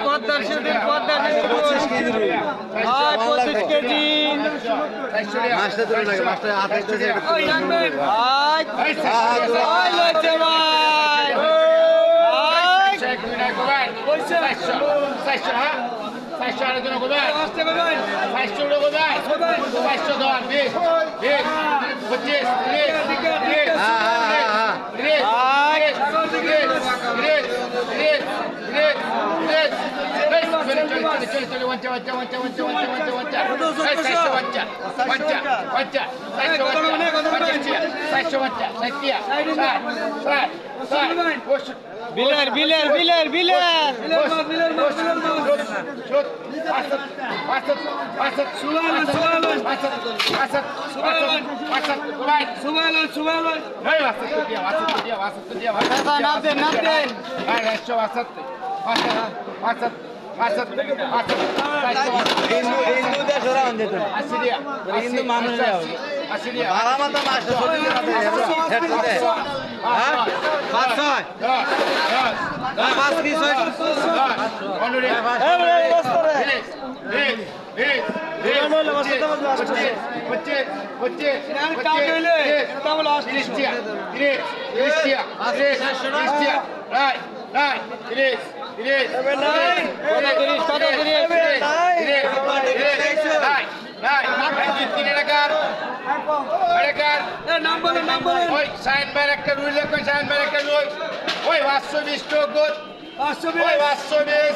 পদ্মার সেদিন 25 কেজি মাছটা তুলে নাকি মাছটা হাতে দিতেছে ওই লাগবেন ওই লইছে ভাই কইছে 400 হ্যাঁ 400 আর জন্য কোথায় আসতে ভাই 400 লোক কোথায় 400 দাও 20 25 বিলের বিলের বিলের বিলের নামতেন নামতেন হিন্দু দেশ ওরা যেত হিন্দু মানুষ ভাড়া মতো মাছটা পাঁচ ছয় পাঁচ কি ছয় একটা রুই লেখ সাইন ব্যার একটা রুই ওই 520 টাকা 520